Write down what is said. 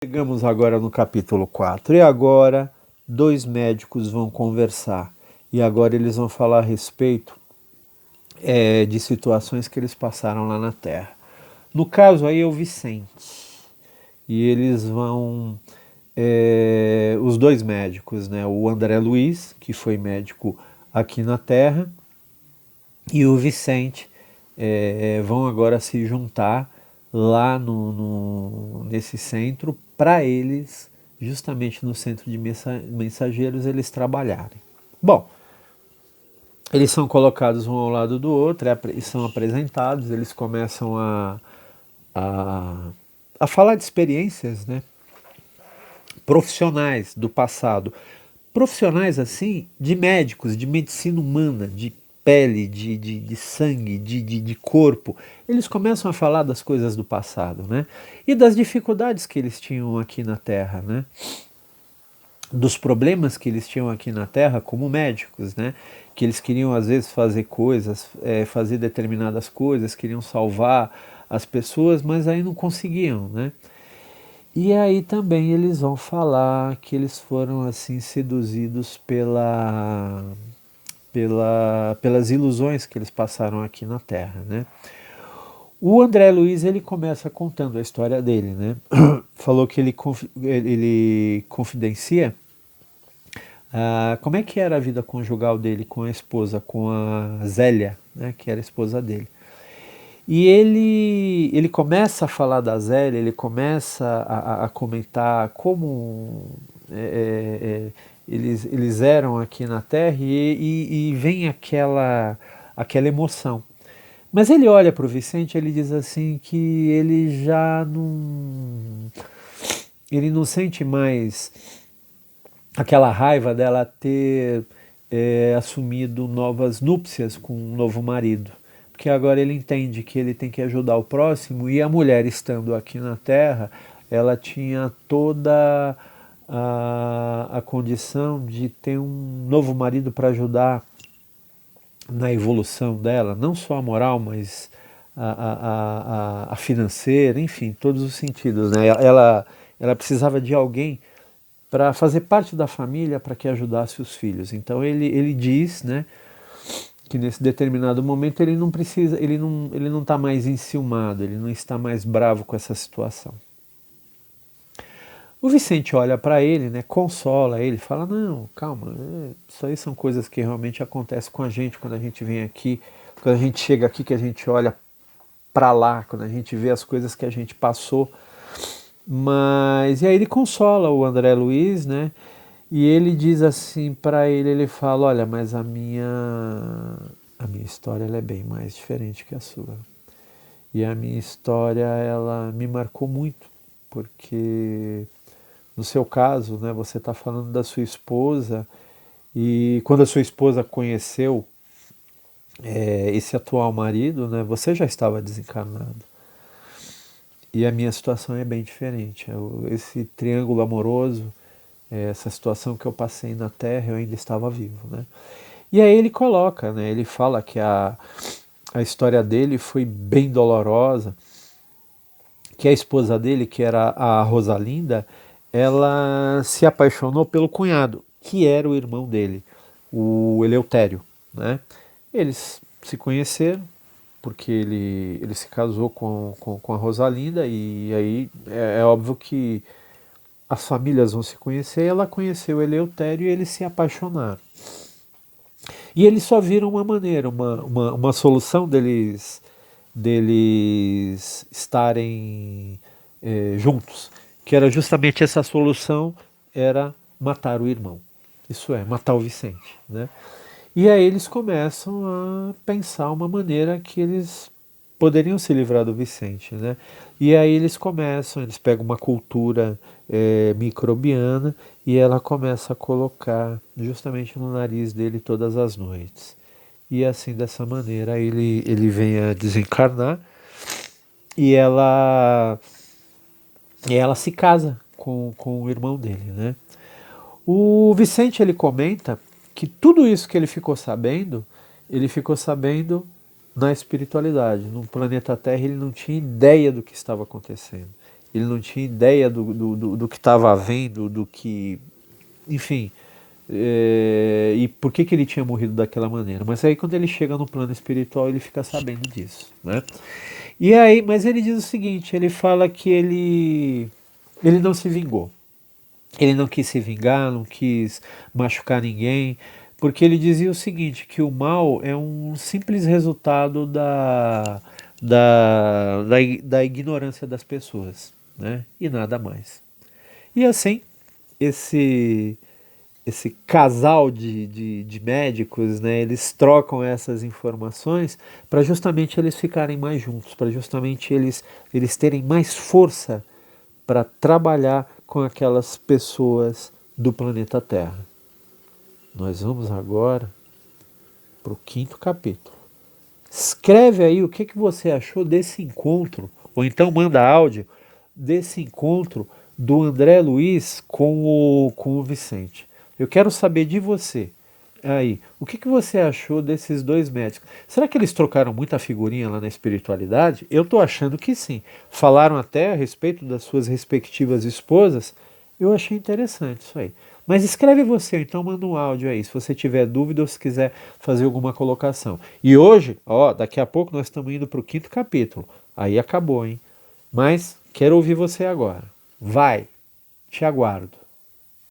Chegamos agora no capítulo 4 e agora dois médicos vão conversar e agora eles vão falar a respeito de situações que eles passaram lá na Terra. No caso aí é o Vicente e eles vão, os dois médicos, né, o André Luiz, que foi médico aqui na Terra, e o Vicente vão agora se juntar lá nesse centro para eles, justamente no centro de mensageiros, eles trabalharem. Bom, eles são colocados um ao lado do outro, são apresentados, eles começam a, a falar de experiências, né, profissionais do passado. Profissionais assim, de médicos, de medicina humana, de pele, de sangue, de corpo. Eles começam a falar das coisas do passado, né? E das dificuldades que eles tinham aqui na Terra, né? Dos problemas que eles tinham aqui na Terra como médicos, né? Que eles queriam às vezes fazer coisas, fazer determinadas coisas, queriam salvar as pessoas, mas aí não conseguiam, né? E aí também eles vão falar que eles foram assim seduzidos pelas ilusões que eles passaram aqui na Terra, né? O André Luiz ele começa contando a história dele, né? Falou que ele confidencia como é que era a vida conjugal dele com a esposa, com a Zélia, né? Que era a esposa dele. E ele começa a falar da Zélia, ele começa a comentar como eles eram aqui na Terra e vem aquela emoção. Mas ele olha para o Vicente e ele diz assim que ele já não. Ele não sente mais aquela raiva dela ter assumido novas núpcias com um novo marido. Porque agora ele entende que ele tem que ajudar o próximo e a mulher estando aqui na Terra, ela tinha toda a condição de ter um novo marido para ajudar na evolução dela, não só a moral, mas a financeira, enfim, todos os sentidos. Né? Ela precisava de alguém para fazer parte da família para que ajudasse os filhos. Então ele diz, né, que nesse determinado momento ele não precisa, ele não está mais enciumado, ele não está mais bravo com essa situação. O Vicente olha para ele, né, consola ele, fala, não, calma, isso aí são coisas que realmente acontecem com a gente quando a gente vem aqui, quando a gente chega aqui, que a gente olha para lá, quando a gente vê as coisas que a gente passou. Mas, e aí ele consola o André Luiz, né, e ele diz assim para ele, ele fala, olha, mas a minha história ela é bem mais diferente que a sua. E a minha história, ela me marcou muito, porque no seu caso, né, você está falando da sua esposa e quando a sua esposa conheceu esse atual marido, né, você já estava desencarnado. E a minha situação é bem diferente. Esse triângulo amoroso, essa situação que eu passei na Terra, eu ainda estava vivo, né? E aí ele coloca, né, ele fala que a história dele foi bem dolorosa, que a esposa dele, que era a Rosalinda, ela se apaixonou pelo cunhado, que era o irmão dele, o Eleutério, né? Eles se conheceram porque ele se casou com a Rosalinda e aí é óbvio que as famílias vão se conhecer, ela conheceu o Eleutério e eles se apaixonaram. E eles só viram uma maneira, uma solução deles estarem juntos, que era justamente essa solução, era matar o irmão. Isso é, matar o Vicente. Né? E aí eles começam a pensar uma maneira que eles poderiam se livrar do Vicente. Né? E aí eles pegam uma cultura microbiana e ela começa a colocar justamente no nariz dele todas as noites. E assim, dessa maneira, ele vem a desencarnar e ela se casa com o irmão dele, né? O Vicente, ele comenta que tudo isso que ele ficou sabendo na espiritualidade. No planeta Terra, ele não tinha ideia do que estava acontecendo. ele não tinha ideia do que estava havendo, do que, enfim, e por que ele tinha morrido daquela maneira. Mas aí quando ele chega no plano espiritual, ele fica sabendo disso, né? E aí, mas ele diz o seguinte, ele fala que ele não se vingou. Ele não quis se vingar, não quis machucar ninguém, porque ele dizia o seguinte, que o mal é um simples resultado da ignorância das pessoas, né? E nada mais. E assim, esse esse casal de médicos, né, eles trocam essas informações para justamente eles ficarem mais juntos, para justamente eles terem mais força para trabalhar com aquelas pessoas do planeta Terra. Nós vamos agora para o quinto capítulo. Escreve aí o que você achou desse encontro, ou então manda áudio desse encontro do André Luiz com o Vicente. Eu quero saber de você. Aí, o que você achou desses dois médicos? Será que eles trocaram muita figurinha lá na espiritualidade? Eu estou achando que sim. Falaram até a respeito das suas respectivas esposas. Eu achei interessante isso aí. Mas escreve você, então manda um áudio aí, se você tiver dúvida ou se quiser fazer alguma colocação. E hoje, ó, daqui a pouco nós estamos indo para o quinto capítulo. Aí acabou, hein? Mas quero ouvir você agora. Vai, te aguardo.